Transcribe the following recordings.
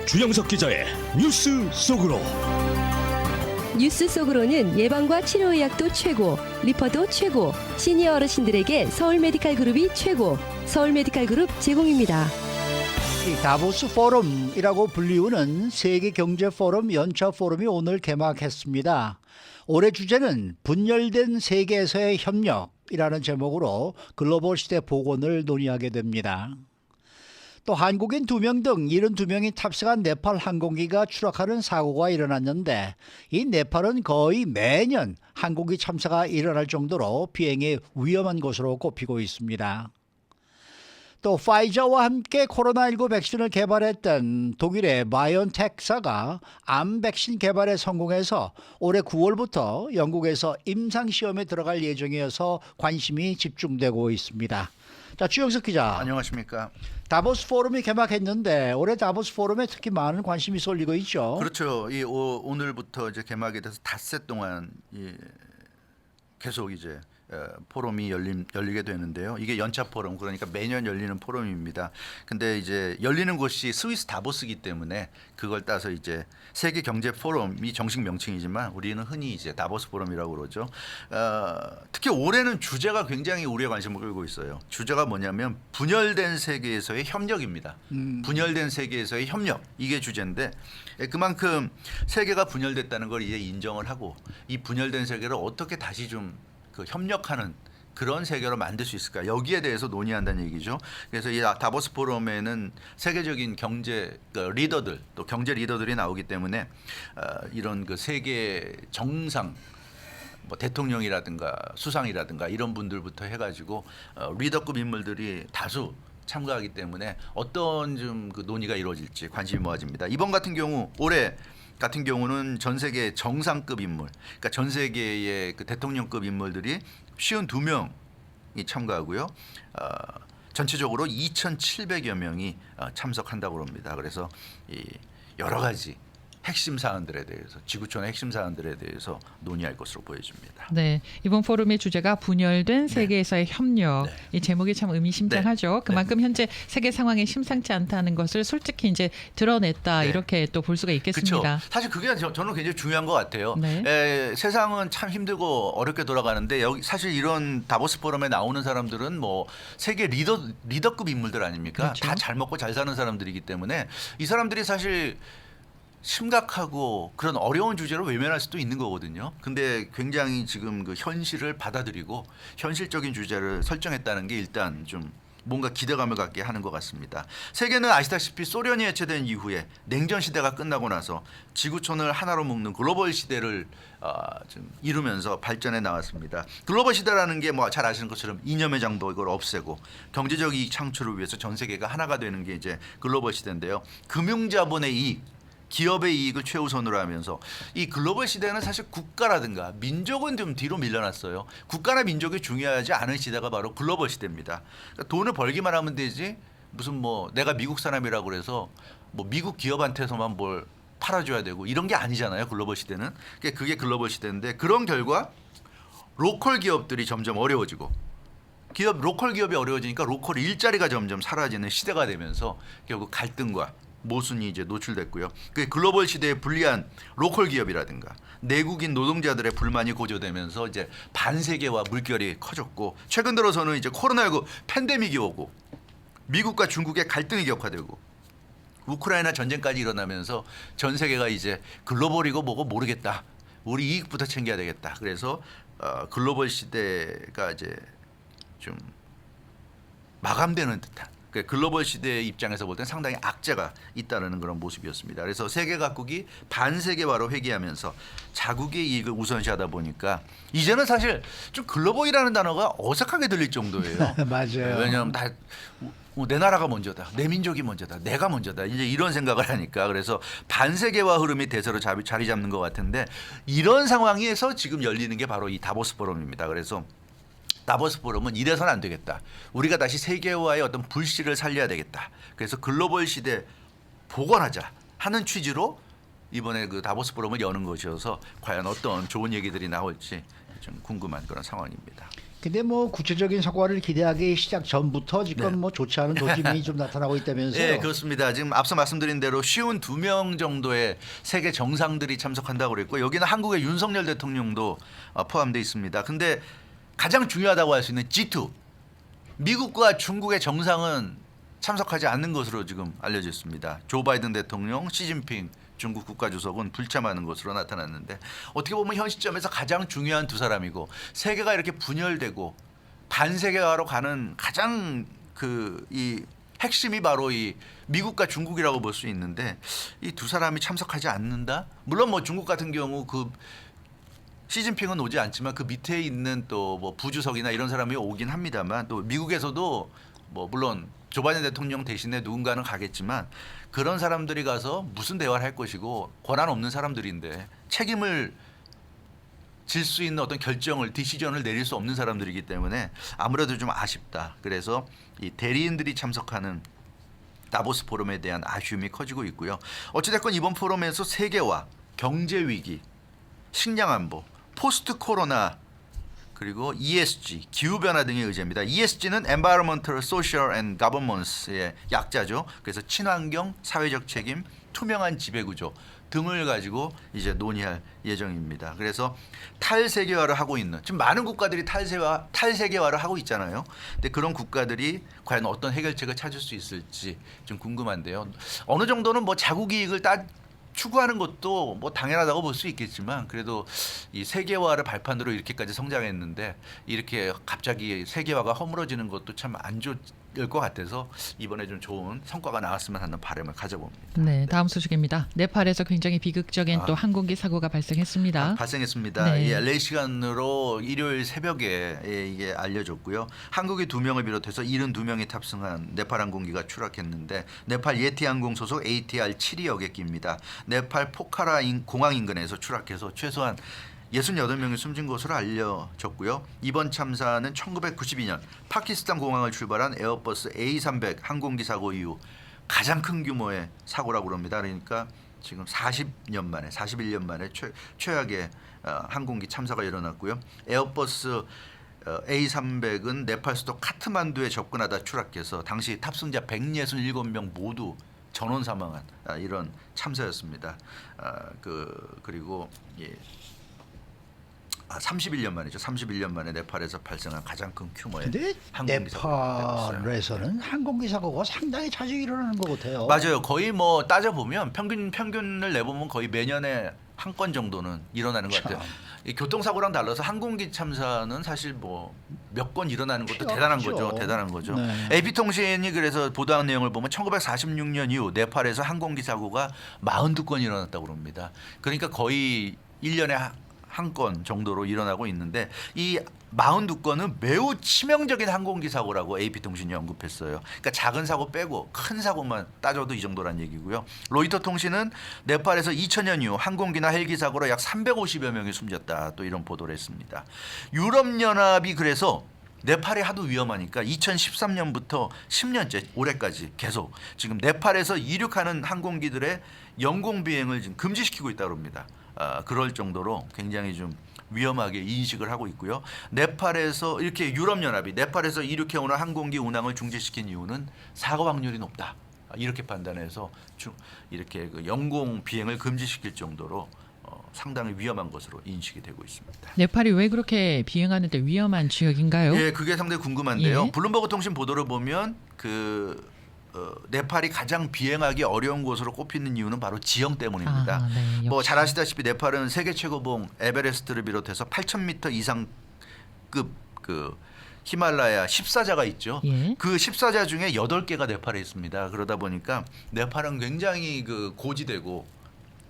주영석 기자의 뉴스 속으로. 뉴스 속으로는 예방과 치료의학도 최고, 리퍼도 최고, 시니어 어르신들에게 서울 메디칼 그룹이 최고, 서울 메디칼 그룹 제공입니다. 이 다보스 포럼이라고 불리우는 세계 경제 포럼 연차 포럼이 오늘 개막했습니다. 올해 주제는 분열된 세계에서의 협력이라는 제목으로 글로벌 시대 복원을 논의하게 됩니다. 또 한국인 2명 등 72명이 탑승한 네팔 항공기가 추락하는 사고가 일어났는데 이 네팔은 거의 매년 항공기 참사가 일어날 정도로 비행이 위험한 곳으로 꼽히고 있습니다. 또 파이저와 함께 코로나19 백신을 개발했던 독일의 바이온텍사가 암 백신 개발에 성공해서 올해 9월부터 영국에서 임상시험에 들어갈 예정이어서 관심이 집중되고 있습니다. 자, 주영석 기자. 안녕하십니까. 다보스 포럼이 개막했는데 올해 다보스 포럼에 특히 많은 관심이 쏠리고 있죠. 그렇죠. 오늘부터 이제 개막이 돼서 닷새 동안 계속 이제 포럼이 열리게 되는데요. 이게 연차 포럼, 그러니까 매년 열리는 포럼입니다. 근데 이제 열리는 곳이 스위스 다보스이기 때문에 그걸 따서 이제 세계 경제 포럼이 정식 명칭이지만 우리는 흔히 이제 다보스 포럼이라고 그러죠. 특히 올해는 주제가 굉장히 우리의 관심을 끌고 있어요. 주제가 뭐냐면 분열된 세계에서의 협력입니다. 분열된 세계에서의 협력, 이게 주제인데 그만큼 세계가 분열됐다는 걸 이제 인정을 하고 이 분열된 세계를 어떻게 다시 좀 협력하는 그런 세계로 만들 수 있을까, 여기에 대해서 논의한다는 얘기죠. 그래서 이 다보스 포럼에는 세계적인 경제 리더들, 또 경제 리더들이 나오기 때문에 이런 그 세계 정상, 뭐 대통령이라든가 수상이라든가 이런 분들부터 해가지고 리더급 인물들이 다수 참가하기 때문에 어떤 좀 그 논의가 이루어질지 관심이 모아집니다. 이번 같은 경우, 올해 같은 경우는 전 세계 정상급 인물, 그러니까 전 세계의 그 대통령급 인물들이 52명이 참가하고요. 전체적으로 2,700여 명이 참석한다고 합니다. 그래서 이 여러 가지 핵심 사안들에 대해서, 지구촌의 핵심 사안들에 대해서 논의할 것으로 보여집니다. 네, 이번 포럼의 주제가 분열된 세계에서의 협력. 네. 이 제목이 참 의미심장하죠. 네. 그만큼 현재 세계 상황이 심상치 않다는 것을 솔직히 이제 드러냈다. 네. 이렇게 또 볼 수가 있겠습니다. 그렇죠. 사실 그게 저는 굉장히 중요한 것 같아요. 네. 세상은 참 힘들고 어렵게 돌아가는데 여기 사실 이런 다보스 포럼에 나오는 사람들은 뭐 세계 리더급 인물들 아닙니까? 그렇죠. 다 잘 먹고 잘 사는 사람들이기 때문에 이 사람들이 사실 심각하고 그런 어려운 주제를 외면할 수도 있는 거거든요. 근데 굉장히 지금 그 현실을 받아들이고 현실적인 주제를 설정했다는 게 일단 좀 뭔가 기대감을 갖게 하는 것 같습니다. 세계는 아시다시피 소련이 해체된 이후에 냉전 시대가 끝나고 나서 지구촌을 하나로 묶는 글로벌 시대를 좀 이루면서 발전해 나왔습니다. 글로벌 시대라는 게 뭐 잘 아시는 것처럼 이념의 장벽을 없애고 경제적 이익 창출을 위해서 전 세계가 하나가 되는 게 이제 글로벌 시대인데요. 금융자본의 이익, 기업의 이익을 최우선으로 하면서 이 글로벌 시대는 사실 국가라든가 민족은 좀 뒤로 밀려났어요. 국가나 민족이 중요하지 않은 시대가 바로 글로벌 시대입니다. 그러니까 돈을 벌기만 하면 되지, 무슨 뭐 내가 미국 사람이라고 그래서 뭐 미국 기업한테서만 뭘 팔아줘야 되고 이런 게 아니잖아요. 글로벌 시대는. 그게 글로벌 시대인데, 그런 결과 로컬 기업들이 점점 어려워지고, 로컬 기업이 어려워지니까 로컬 일자리가 점점 사라지는 시대가 되면서 결국 갈등과 모순이 이제 노출됐고요. 그 글로벌 시대에 불리한 로컬 기업이라든가 내국인 노동자들의 불만이 고조되면서 이제 반세계화 물결이 커졌고, 최근 들어서는 이제 코로나19 팬데믹이 오고 미국과 중국의 갈등이 격화되고 우크라이나 전쟁까지 일어나면서 전 세계가 이제 글로벌이고 뭐고 모르겠다, 우리 이익부터 챙겨야 되겠다. 그래서 글로벌 시대가 이제 좀 마감되는 듯한, 글로벌 시대의 입장에서 볼 땐 상당히 악재가 있다는 그런 모습이었습니다. 그래서 세계 각국이 반세계화로 회귀하면서 자국의 이익을 우선시하다 보니까 이제는 사실 좀 글로벌이라는 단어가 어색하게 들릴 정도예요. 맞아요. 왜냐하면 다 내 나라가 먼저다, 내 민족이 먼저다, 내가 먼저다, 이제 이런 생각을 하니까. 그래서 반세계화 흐름이 대세로 자리 잡는 것 같은데, 이런 상황에서 지금 열리는 게 바로 이 다보스 포럼입니다. 그래서 다보스 포럼은 이래서는 안 되겠다, 우리가 다시 세계화의 어떤 불씨를 살려야 되겠다, 그래서 글로벌 시대 복원하자 하는 취지로 이번에 그 다보스 포럼을 여는 것이어서 과연 어떤 좋은 얘기들이 나올지 좀 궁금한 그런 상황입니다. 근데 뭐 구체적인 성과를 기대하기 시작 전부터 지금 뭐 좋지 않은 도짐이 좀 나타나고 있다면서요. 네, 그렇습니다. 지금 앞서 말씀드린 대로 쉬운 2명 정도의 세계 정상들이 참석한다고 그랬고 여기는 한국의 윤석열 대통령도 포함되어 있습니다. 근데 가장 중요하다고 할 수 있는 G2 미국과 중국의 정상은 참석하지 않는 것으로 지금 알려져 있습니다. 조 바이든 대통령, 시진핑 중국 국가주석은 불참하는 것으로 나타났는데 어떻게 보면 현 시점에서 가장 중요한 두 사람이고 세계가 이렇게 분열되고 반세계화로 가는 가장 이 핵심이 바로 이 미국과 중국이라고 볼 수 있는데 이 두 사람이 참석하지 않는다? 물론 뭐 중국 같은 경우 시진핑은 오지 않지만 그 밑에 있는 또 뭐 부주석이나 이런 사람이 오긴 합니다만 또 미국에서도 뭐 물론 조 바이든 대통령 대신에 누군가는 가겠지만 그런 사람들이 가서 무슨 대화를 할 것이고 권한 없는 사람들인데 책임을 질 수 있는 어떤 디시전을 내릴 수 없는 사람들이기 때문에 아무래도 좀 아쉽다. 그래서 이 대리인들이 참석하는 다보스 포럼에 대한 아쉬움이 커지고 있고요. 어찌됐건 이번 포럼에서 세계화, 경제 위기, 식량 안보, 포스트 코로나 그리고 ESG, 기후변화 등의 의제입니다. ESG는 Environmental, Social and Governance의 약자죠. 그래서 친환경, 사회적 책임, 투명한 지배구조 등을 가지고 이제 논의할 예정입니다. 그래서 탈세계화를 하고 있는 지금 많은 국가들이 탈세계화를 하고 있잖아요. 근데 그런 국가들이 과연 어떤 해결책을 찾을 수 있을지 좀 궁금한데요. 어느 정도는 뭐 자국 이익을 추구하는 것도 뭐 당연하다고 볼 수 있겠지만 그래도 이 세계화를 발판으로 이렇게까지 성장했는데 이렇게 갑자기 세계화가 허물어지는 것도 참 안 좋을 것 같아서 이번에 좀 좋은 성과가 나왔으면 하는 바람을 가져봅니다. 네, 다음 소식입니다. 네팔에서 굉장히 비극적인 또 항공기 사고가 발생했습니다. 발생했습니다. 네. 이 LA 시간으로 일요일 새벽에 이게 알려졌고요. 한국인 2명을 비롯해서 72명이 탑승한 네팔 항공기가 추락했는데 네팔 예티 항공 소속 ATR 7이 여객기입니다. 네팔 포카라 공항 인근에서 추락해서 최소한 68명이 숨진 것으로 알려졌고요. 이번 참사는 1992년 파키스탄 공항을 출발한 에어버스 A300 항공기 사고 이후 가장 큰 규모의 사고라고 합니다. 그러니까 지금 41년 만에 최악의 항공기 참사가 일어났고요. 에어버스 A300은 네팔 수도 카트만두에 접근하다 추락해서 당시 탑승자 167명 모두 전원 사망한 이런 참사였습니다. 그리고 31년 만이죠. 31년 만에 네팔에서 발생한 가장 큰 규모의 근데 항공기 사고가 되고 있어요. 네팔에서는 항공기 사고가 상당히 자주 일어나는 것 같아요. 맞아요. 거의 뭐 따져 보면 평균을 내보면 거의 매년에 한 건 정도는 일어나는 것 같아요. 이 교통사고랑 달라서 항공기 참사는 사실 뭐 몇 건 일어나는 것도 대단한 거죠. 네. AP통신이 그래서 보도한 내용을 보면 1946년 이후 네팔에서 항공기 사고가 42건 일어났다고 합니다. 그러니까 거의 1년에 한 건 정도로 일어나고 있는데 이 42건은 매우 치명적인 항공기 사고라고 AP통신이 언급했어요. 그러니까 작은 사고 빼고 큰 사고만 따져도 이 정도란 얘기고요. 로이터 통신은 네팔에서 2000년 이후 항공기나 헬기 사고로 약 350여 명이 숨졌다. 또 이런 보도를 했습니다. 유럽연합이 그래서 네팔이 하도 위험하니까 2013년부터 10년째 올해까지 계속 지금 네팔에서 이륙하는 항공기들의 영공 비행을 지금 금지시키고 있다고 합니다. 그럴 정도로 굉장히 좀 위험하게 인식을 하고 있고요. 네팔에서 이렇게 유럽연합이 네팔에서 이륙해오는 항공기 운항을 중지시킨 이유는 사고 확률이 높다. 이렇게 판단해서 이렇게 영공 비행을 금지시킬 정도로 상당히 위험한 것으로 인식이 되고 있습니다. 네팔이 왜 그렇게 비행하는데 위험한 지역인가요? 예, 그게 상당히 궁금한데요. 예. 블룸버그 통신 보도를 보면 네팔이 가장 비행하기 어려운 곳으로 꼽히는 이유는 바로 지형 때문입니다. 네, 뭐 역시. 잘 아시다시피 네팔은 세계 최고봉 에베레스트를 비롯해서 8,000m 이상급 히말라야 14자가 있죠. 예. 그 14자 중에 8개가 네팔에 있습니다. 그러다 보니까 네팔은 굉장히 고지되고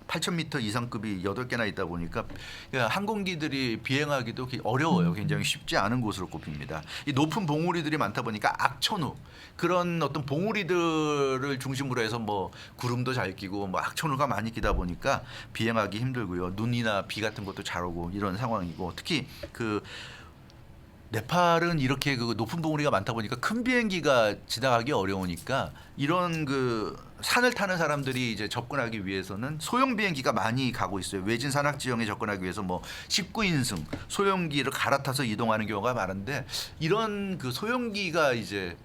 8,000m 이상급이 8개나 있다 보니까 항공기들이 비행하기도 어려워요. 굉장히 쉽지 않은 곳으로 꼽힙니다. 이 높은 봉우리들이 많다 보니까 악천후 그런 어떤 봉우리들을 중심으로 해서 뭐 구름도 잘 끼고 뭐 악천후가 많이 끼다 보니까 비행하기 힘들고요. 눈이나 비 같은 것도 잘 오고 이런 상황이고 특히 네팔은 이렇게 그 높은 봉우리가 많다 보니까 큰 비행기가 지나가기 어려우니까 이런 그 산을 타는 사람들이 이제 접근하기 위해서는 소형 비행기가 많이 가고 있어요. 외진 산악 지형에 접근하기 위해서 뭐 19인승 소형기를 갈아타서 이동하는 경우가 많은데 이런 그 소형기가 이제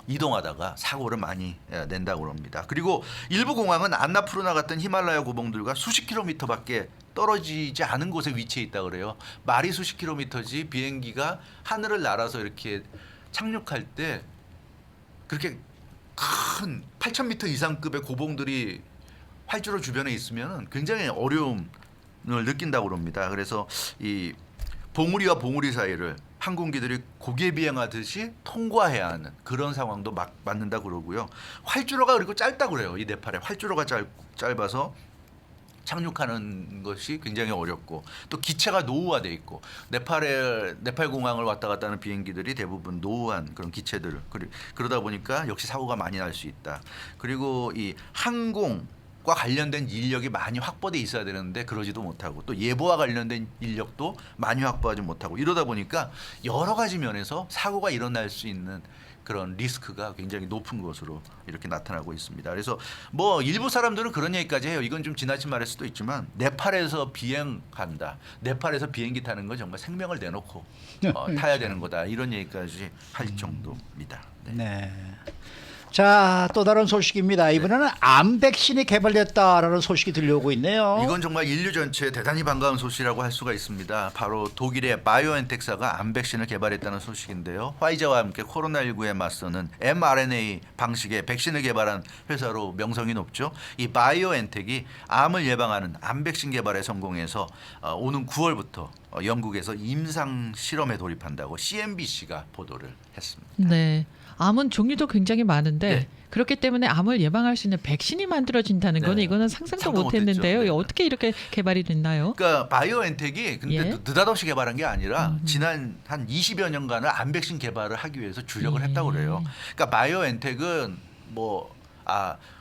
이동하다가 사고를 많이 낸다고 합니다. 그리고 일부 공항은 안나푸르나 같은 히말라야 고봉들과 수십 킬로미터밖에 떨어지지 않은 곳에 위치해 있다 그래요. 말이 수십 킬로미터지 비행기가 하늘을 날아서 이렇게 착륙할 때 그렇게 큰 8,000m 이상급의 고봉들이 활주로 주변에 있으면 굉장히 어려움을 느낀다고 합니다. 그래서 이 봉우리와 봉우리 사이를 항공기들이 고개 비행하듯이 통과해야 하는 그런 상황도 맞는다 그러고요. 활주로가 그리고 짧다 그래요. 이 네팔의 활주로가 짧아서 착륙하는 것이 굉장히 어렵고 또 기체가 노후화돼 있고 네팔 공항을 왔다 갔다 하는 비행기들이 대부분 노후한 그런 기체들 그러다 보니까 역시 사고가 많이 날 수 있다. 그리고 이 항공과 관련된 인력이 많이 확보돼 있어야 되는데 그러지도 못하고 또 예보와 관련된 인력도 많이 확보하지 못하고 이러다 보니까 여러 가지 면에서 사고가 일어날 수 있는 그런 리스크가 굉장히 높은 것으로 이렇게 나타나고 있습니다. 그래서 뭐 일부 사람들은 그런 얘기까지 해요. 이건 좀 지나친 말일 수도 있지만 네팔에서 비행한다. 네팔에서 비행기 타는 건 정말 생명을 내놓고 타야 되는 거다. 이런 얘기까지 할 정도입니다. 네. 네. 자, 또 다른 소식입니다. 이번에는 암 백신이 개발됐다라는 소식이 들려오고 있네요. 이건 정말 인류 전체에 대단히 반가운 소식이라고 할 수가 있습니다. 바로 독일의 바이오엔텍사가 암 백신을 개발했다는 소식인데요. 화이자와 함께 코로나19에 맞서는 mRNA 방식의 백신을 개발한 회사로 명성이 높죠. 이 바이오엔텍이 암을 예방하는 암 백신 개발에 성공해서 오는 9월부터 영국에서 임상 실험에 돌입한다고 CNBC가 보도를 했습니다. 네. 암은 종류도 굉장히 많은데 네. 그렇기 때문에 암을 예방할 수 있는 백신이 만들어진다는 거는 네. 이거는 상상도 상상 못했는데요. 못했죠. 네. 어떻게 이렇게 개발이 됐나요? 그러니까 바이오엔텍이 근데 예? 느닷없이 개발한 게 아니라 지난 한 20여 년간을 암 백신 개발을 하기 위해서 주력을 했다고 그래요. 그러니까 바이오엔텍은 뭐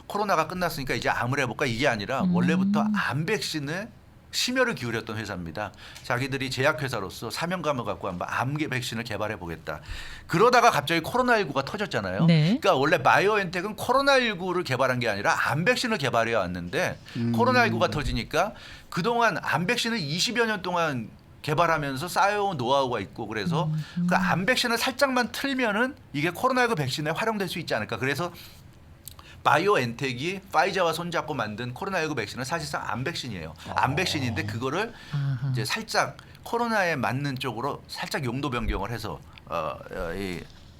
코로나가 끝났으니까 이제 암을 해볼까 이게 아니라 원래부터 암 백신을 심혈을 기울였던 회사입니다. 자기들이 제약회사로서 사명감을 갖고 한번 암 백신을 개발해 보겠다. 그러다가 갑자기 코로나19가 터졌잖아요. 네. 그러니까 원래 바이오엔텍은 코로나19를 개발한 게 아니라 암 백신을 개발해 왔는데 코로나19가 터지니까 그동안 암 백신을 20여 년 동안 개발하면서 쌓여온 노하우가 있고 그래서 그 암 백신을 살짝만 틀면은 이게 코로나19 백신에 활용될 수 있지 않을까. 그래서 바이오엔텍이 파이자와 손잡고 만든 코로나19 백신은 사실상 암 백신이에요. 암 백신인데 그거를 이제 살짝 코로나에 맞는 쪽으로 살짝 용도 변경을 해서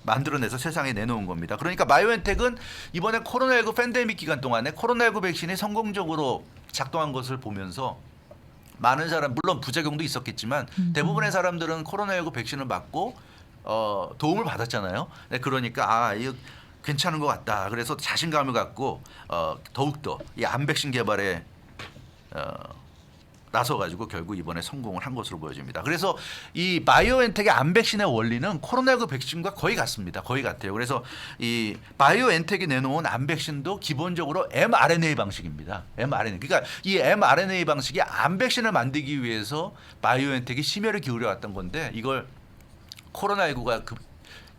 만들어내서 세상에 내놓은 겁니다. 그러니까 바이오엔텍은 이번에 코로나19 팬데믹 기간 동안에 코로나19 백신이 성공적으로 작동한 것을 보면서 많은 사람 물론 부작용도 있었겠지만 대부분의 사람들은 코로나19 백신을 맞고 도움을 받았잖아요. 네, 그러니까 이거 괜찮은 것 같다. 그래서 자신감을 갖고 더욱더 이 암 백신 개발에 나서가지고 결국 이번에 성공을 한 것으로 보여집니다. 그래서 이 바이오엔텍의 암 백신의 원리는 코로나19 백신과 거의 같습니다. 거의 같아요. 그래서 이 바이오엔텍이 내놓은 암 백신도 기본적으로 mRNA 방식입니다. mRNA. 그러니까 이 mRNA 방식이 암 백신을 만들기 위해서 바이오엔텍이 심혈을 기울여 왔던 건데 이걸 코로나19가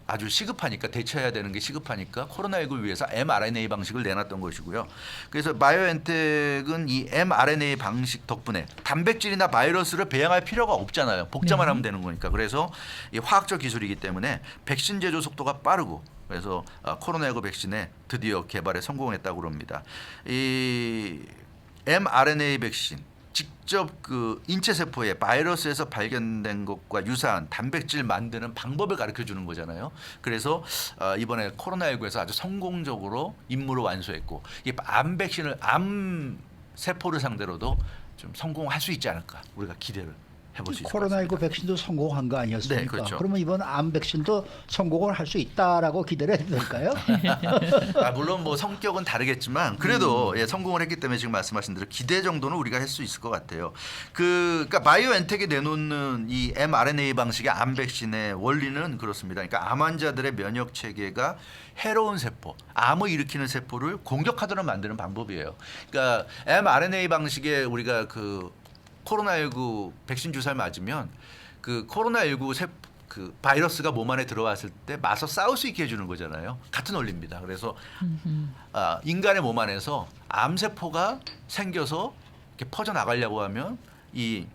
아주 시급하니까 대처해야 되는 게 시급하니까 코로나19를 위해서 mRNA 방식을 내놨던 것이고요. 그래서 바이오엔텍은 이 mRNA 방식 덕분에 단백질이나 바이러스를 배양할 필요가 없잖아요. 복자만 하면 되는 거니까. 그래서 이 화학적 기술이기 때문에 백신 제조 속도가 빠르고 그래서 코로나19 백신에 드디어 개발에 성공했다고 합니다. 이 mRNA 백신 직접 그 인체 세포에 바이러스에서 발견된 것과 유사한 단백질 만드는 방법을 가르쳐 주는 거잖아요. 그래서 이번에 코로나19에서 아주 성공적으로 임무를 완수했고 이 암 백신을 암 세포를 상대로도 좀 성공할 수 있지 않을까 우리가 기대를 해볼 수 있을 것 같습니다. 코로나19 백신도 성공한 거 아니었습니까? 네, 그렇죠. 그러면 이번 암 백신도 성공을 할 수 있다라고 기대를 해도 될까요? 물론 뭐 성격은 다르겠지만 그래도 성공을 했기 때문에 지금 말씀하신 대로 기대 정도는 우리가 할 수 있을 것 같아요. 그러니까 바이오엔텍이 내놓는 이 mRNA 방식의 암 백신의 원리는 그렇습니다. 그러니까 암 환자들의 면역 체계가 해로운 세포, 암을 일으키는 세포를 공격하도록 만드는 방법이에요. 그러니까 mRNA 방식의 우리가 그 코로나19 백신 주사를 맞으면 그 코로나19 그 바이러스가 몸 안에 들어왔을 때 맞서 싸울 수 있게 해주는 거잖아요. 같은 원리입니다. 그래서 인간의 몸 안에서 암세포가 생겨서 이렇게 퍼져 나가려고 하면 이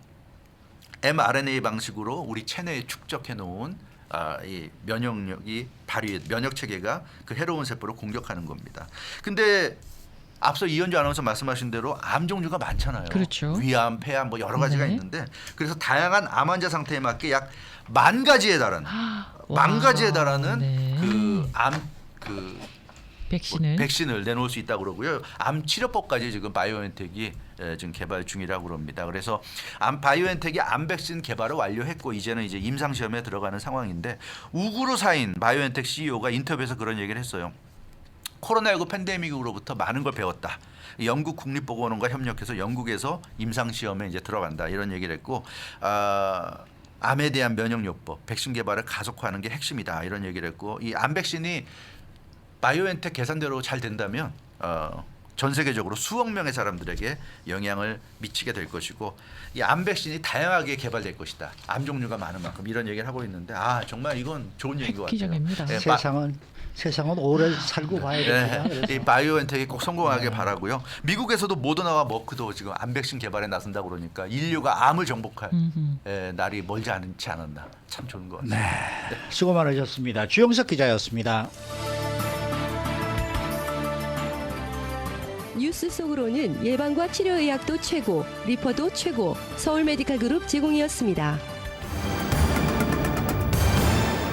mRNA 방식으로 우리 체내에 축적해 놓은 이 면역력이 면역 체계가 그 해로운 세포를 공격하는 겁니다. 근데 앞서 이현주 아나운서 말씀하신 대로 암 종류가 많잖아요. 그렇죠. 위암, 폐암 뭐 여러 가지가 네. 있는데 그래서 다양한 암 환자 상태에 맞게 약 10,000가지에 달하는 와, 10,000가지에 달하는 네. 그 백신을 내놓을 수 있다고 그러고요. 암 치료법까지 지금 바이오엔텍이 지금 개발 중이라고 그럽니다. 그래서 바이오엔텍이 암 백신 개발을 완료했고 이제는 이제 임상 시험에 들어가는 상황인데 우구르 사인 바이오엔텍 CEO가 인터뷰에서 그런 얘기를 했어요. 코로나19 팬데믹으로부터 많은 걸 배웠다. 영국 국립보건원과 협력해서 영국에서 임상 시험에 이제 들어간다 이런 얘기를 했고 암에 대한 면역요법, 백신 개발을 가속화하는 게 핵심이다 이런 얘기를 했고 이 암 백신이 바이오엔텍 계산대로 잘 된다면 전 세계적으로 수억 명의 사람들에게 영향을 미치게 될 것이고 이 암 백신이 다양하게 개발될 것이다. 암 종류가 많은 만큼 이런 얘기를 하고 있는데 정말 이건 좋은 얘기인 것 같아요. 획기적입니다. 네, 세상은 오래 살고 봐야 됩니다. 이 바이오엔텍이 꼭 성공하게 바라고요. 미국에서도 모더나와 머크도 지금 암 백신 개발에 나선다 그러니까 인류가 암을 정복할 날이 멀지 않지 않았나. 참 좋은 것 같습니다. 네. 수고 많으셨습니다. 주영석 기자였습니다. 뉴스 속으로는 예방과 치료 의학도 최고, 리퍼도 최고, 서울 메디칼 그룹 제공이었습니다.